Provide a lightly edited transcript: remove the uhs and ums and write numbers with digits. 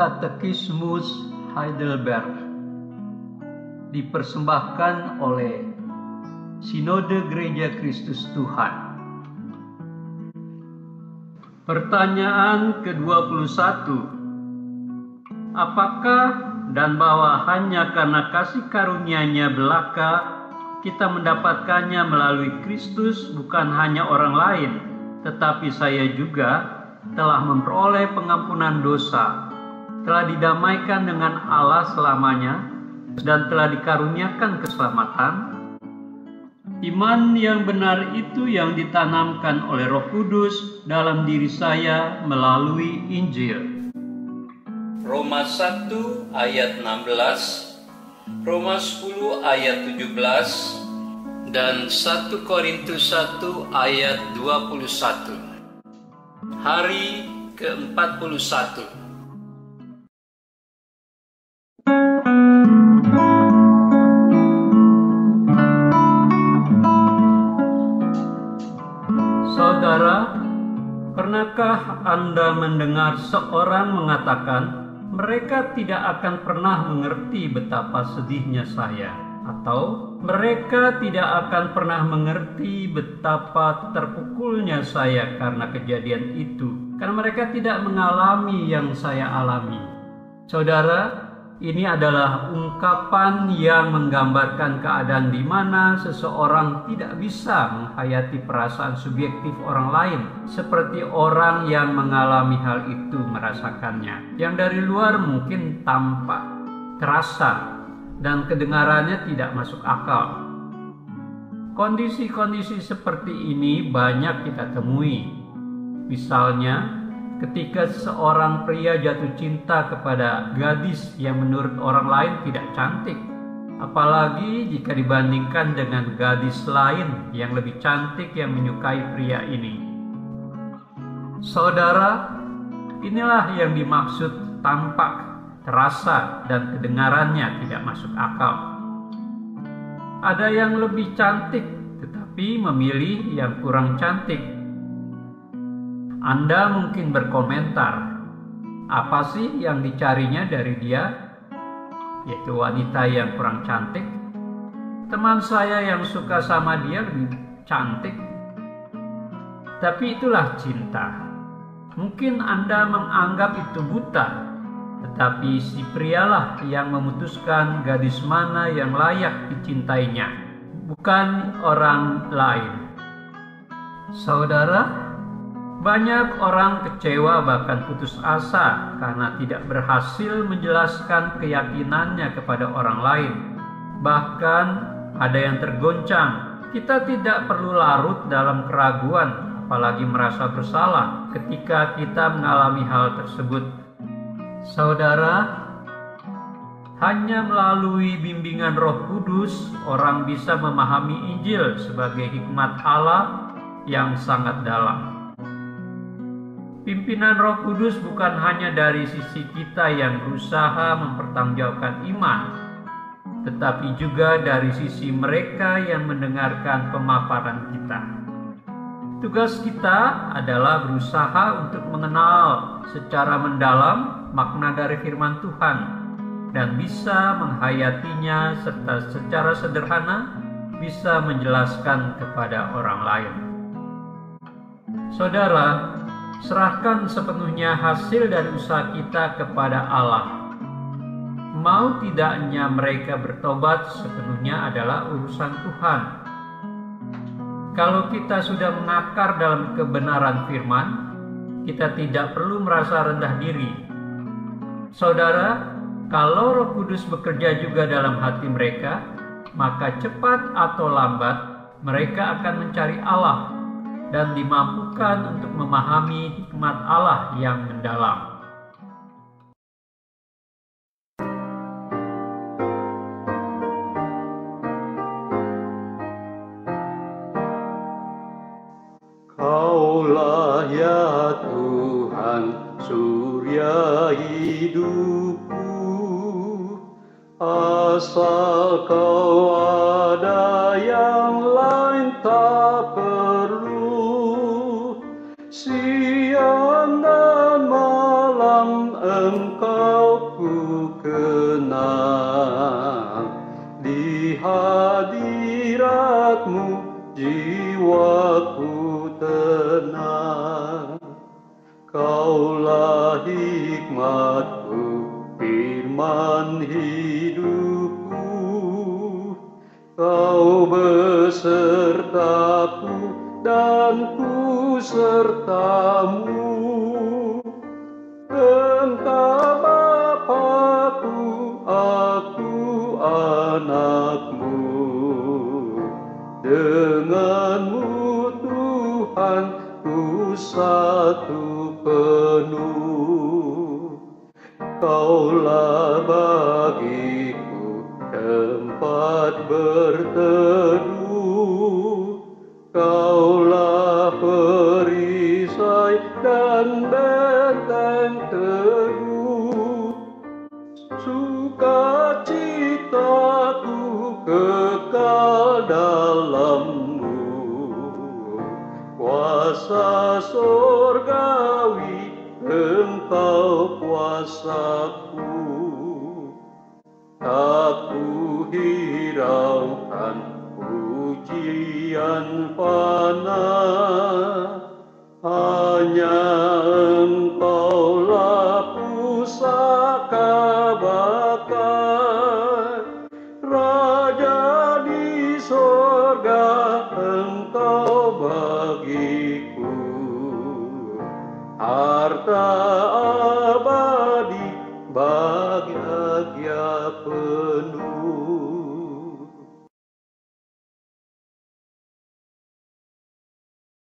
Katekismus Heidelberg dipersembahkan oleh Sinode Gereja Kristus Tuhan. Pertanyaan ke-21. Apakah dan bahwa hanya karena kasih karunia-Nya belaka kita mendapatkannya melalui Kristus, bukan hanya orang lain, tetapi saya juga telah memperoleh pengampunan dosa, telah didamaikan dengan Allah selamanya, dan telah dikaruniakan keselamatan? Iman yang benar itu yang ditanamkan oleh Roh Kudus dalam diri saya melalui Injil. Roma 1 ayat 16, Roma 10 ayat 17, dan 1 Korintus 1 ayat 21. Hari ke-41. Saudara, pernahkah Anda mendengar seorang mengatakan, mereka tidak akan pernah mengerti betapa sedihnya saya, atau mereka tidak akan pernah mengerti betapa terpukulnya saya karena kejadian itu, karena mereka tidak mengalami yang saya alami? Saudara, ini adalah ungkapan yang menggambarkan keadaan di mana seseorang tidak bisa menghayati perasaan subjektif orang lain seperti orang yang mengalami hal itu merasakannya, yang dari luar mungkin tampak, terasa, dan kedengarannya tidak masuk akal. Kondisi-kondisi seperti ini banyak kita temui. Misalnya, ketika seorang pria jatuh cinta kepada gadis yang menurut orang lain tidak cantik, apalagi jika dibandingkan dengan gadis lain yang lebih cantik yang menyukai pria ini. Saudara, inilah yang dimaksud tampak, terasa, dan kedengarannya tidak masuk akal. Ada yang lebih cantik tetapi memilih yang kurang cantik. Anda mungkin berkomentar, apa sih yang dicarinya dari dia? Yaitu wanita yang kurang cantik. Teman saya yang suka sama dia lebih cantik. Tapi itulah cinta. Mungkin Anda menganggap itu buta, tetapi si prialah yang memutuskan gadis mana yang layak dicintainya, bukan orang lain. Saudara, banyak orang kecewa bahkan putus asa karena tidak berhasil menjelaskan keyakinannya kepada orang lain. Bahkan ada yang tergoncang. Kita tidak perlu larut dalam keraguan, apalagi merasa bersalah ketika kita mengalami hal tersebut. Saudara, hanya melalui bimbingan Roh Kudus orang bisa memahami Injil sebagai hikmat Allah yang sangat dalam. Pimpinan Roh Kudus bukan hanya dari sisi kita yang berusaha mempertanggungjawabkan iman, tetapi juga dari sisi mereka yang mendengarkan pemaparan kita. Tugas kita adalah berusaha untuk mengenal secara mendalam makna dari firman Tuhan dan bisa menghayatinya serta secara sederhana bisa menjelaskan kepada orang lain. Saudara, serahkan sepenuhnya hasil dari usaha kita kepada Allah. Mau tidaknya mereka bertobat sepenuhnya adalah urusan Tuhan. Kalau kita sudah mengakar dalam kebenaran firman, kita tidak perlu merasa rendah diri. Saudara, kalau Roh Kudus bekerja juga dalam hati mereka, maka cepat atau lambat mereka akan mencari Allah dan dimampukan untuk memahami hikmat Allah yang mendalam. Kaulah ya Tuhan, surya hidupku, asal Kau ada yang lain tak perlu. Siang dan malam Engkau di hadirat-Mu jiwaku tenang. Kaulah hikmat-Ku, firman hidupku. Kau besertaku dan ku sertamu. Engkau Bapa-Ku, aku anak-Mu. Dengan-Mu Tuhan, ku satu penuh. Kaulah bagiku tempat berteduh. Kaulah perisai dan benteng teduh. Sukacitaku kekal dalam-Mu. Kuasa sorgawi, Engkau kuasaku. Tak ku hiraukan pujian fana, hanya